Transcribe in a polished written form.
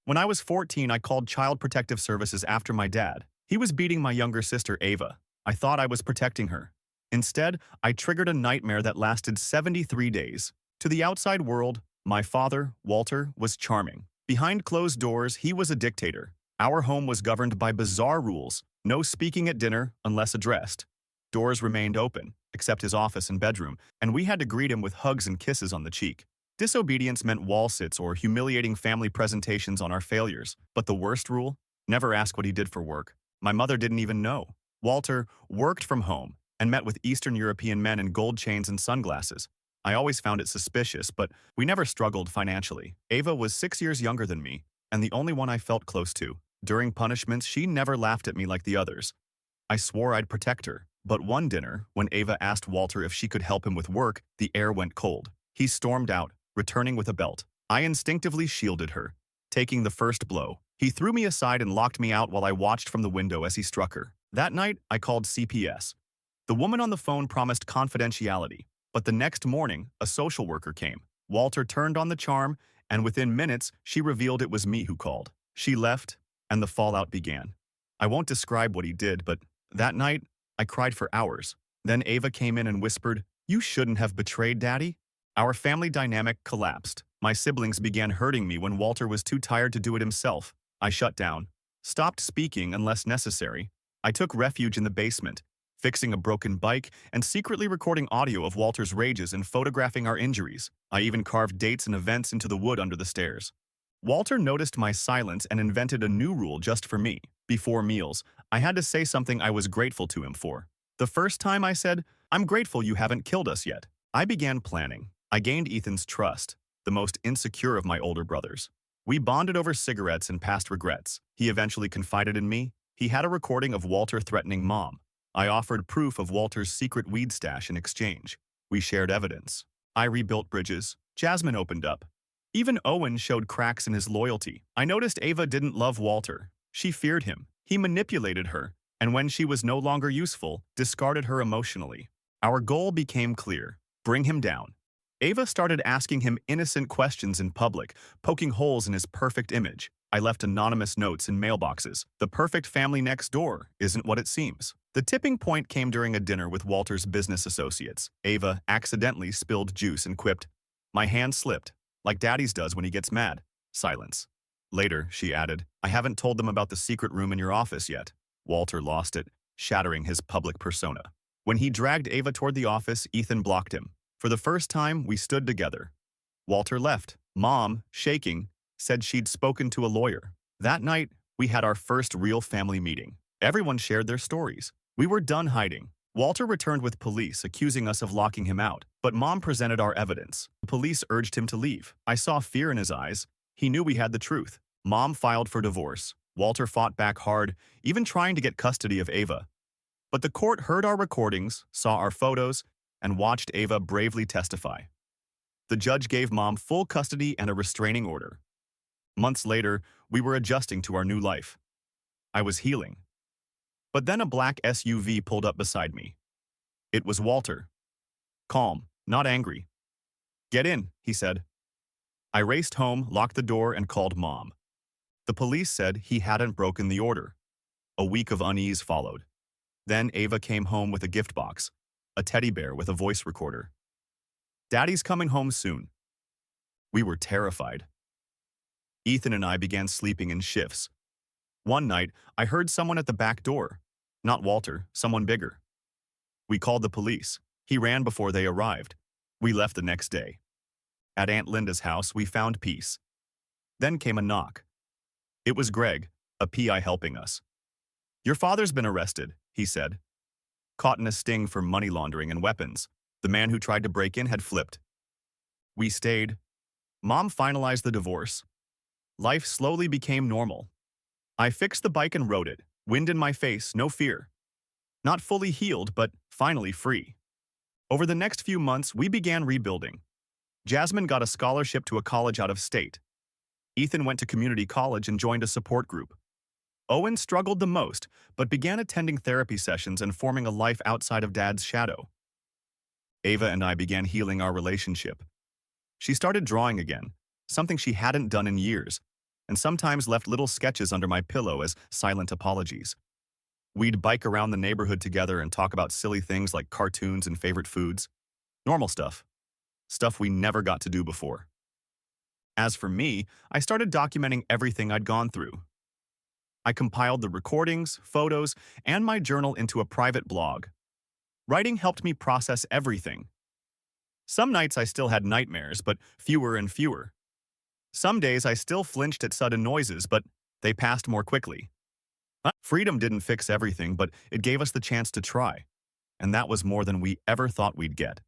When I was 14, I called Child Protective Services after my dad. He was beating my younger sister, Ava. I thought I was protecting her. Instead, I triggered a nightmare that lasted 73 days. To the outside world, my father, Walter, was charming. Behind closed doors, he was a dictator. Our home was governed by bizarre rules: no speaking at dinner unless addressed. Doors remained open, except his office and bedroom, and we had to greet him with hugs and kisses on the cheek. Disobedience meant wall sits or humiliating family presentations on our failures. But the worst rule? Never ask what he did for work. My mother didn't even know. Walter worked from home and met with Eastern European men in gold chains and sunglasses. I always found it suspicious, but we never struggled financially. Ava was 6 years younger than me, and the only one I felt close to. During punishments, she never laughed at me like the others. I swore I'd protect her, but one dinner, when Ava asked Walter if she could help him with work, the air went cold. He stormed out, returning with a belt. I instinctively shielded her, taking the first blow. He threw me aside and locked me out while I watched from the window as he struck her. That night, I called CPS. The woman on the phone promised confidentiality, but the next morning, a social worker came. Walter turned on the charm, and within minutes, she revealed it was me who called. She left, and the fallout began. I won't describe what he did, but that night, I cried for hours. Then Ava came in and whispered, "You shouldn't have betrayed Daddy." Our family dynamic collapsed. My siblings began hurting me when Walter was too tired to do it himself. I shut down, stopped speaking unless necessary. I took refuge in the basement, fixing a broken bike and secretly recording audio of Walter's rages and photographing our injuries. I even carved dates and events into the wood under the stairs. Walter noticed my silence and invented a new rule just for me. Before meals, I had to say something I was grateful to him for. The first time I said, "I'm grateful you haven't killed us yet." I began planning. I gained Ethan's trust, the most insecure of my older brothers. We bonded over cigarettes and past regrets. He eventually confided in me. He had a recording of Walter threatening Mom. I offered proof of Walter's secret weed stash in exchange. We shared evidence. I rebuilt bridges. Jasmine opened up. Even Owen showed cracks in his loyalty. I noticed Ava didn't love Walter. She feared him. He manipulated her, and when she was no longer useful, discarded her emotionally. Our goal became clear: bring him down. Ava started asking him innocent questions in public, poking holes in his perfect image. I left anonymous notes in mailboxes. The perfect family next door isn't what it seems. The tipping point came during a dinner with Walter's business associates. Ava accidentally spilled juice and quipped, "My hand slipped, like Daddy's does when he gets mad." Silence. Later, she added, "I haven't told them about the secret room in your office yet." Walter lost it, shattering his public persona. When he dragged Ava toward the office, Ethan blocked him. For the first time, we stood together. Walter left. Mom, shaking, said she'd spoken to a lawyer. That night, we had our first real family meeting. Everyone shared their stories. We were done hiding. Walter returned with police, accusing us of locking him out, but Mom presented our evidence. The police urged him to leave. I saw fear in his eyes. He knew we had the truth. Mom filed for divorce. Walter fought back hard, even trying to get custody of Ava. But the court heard our recordings, saw our photos, and watched Ava bravely testify. The judge gave Mom full custody and a restraining order. Months later, we were adjusting to our new life. I was healing. But then a black SUV pulled up beside me. It was Walter. Calm, not angry. "Get in," he said. I raced home, locked the door, and called Mom. The police said he hadn't broken the order. A week of unease followed. Then Ava came home with a gift box, a teddy bear with a voice recorder. "Daddy's coming home soon." We were terrified. Ethan and I began sleeping in shifts. One night, I heard someone at the back door. Not Walter, someone bigger. We called the police. He ran before they arrived. We left the next day. At Aunt Linda's house, we found peace. Then came a knock. It was Greg, a PI helping us. "Your father's been arrested," he said. Caught in a sting for money laundering and weapons. The man who tried to break in had flipped. We stayed. Mom finalized the divorce. Life slowly became normal. I fixed the bike and rode it. Wind in my face, no fear. Not fully healed, but finally free. Over the next few months, we began rebuilding. Jasmine got a scholarship to a college out of state. Ethan went to community college and joined a support group. Owen struggled the most, but began attending therapy sessions and forming a life outside of Dad's shadow. Ava and I began healing our relationship. She started drawing again, something she hadn't done in years, and sometimes left little sketches under my pillow as silent apologies. We'd bike around the neighborhood together and talk about silly things like cartoons and favorite foods. Normal stuff. Stuff we never got to do before. As for me, I started documenting everything I'd gone through. I compiled the recordings, photos, and my journal into a private blog. Writing helped me process everything. Some nights I still had nightmares, but fewer and fewer. Some days I still flinched at sudden noises, but they passed more quickly. Freedom didn't fix everything, but it gave us the chance to try. And that was more than we ever thought we'd get.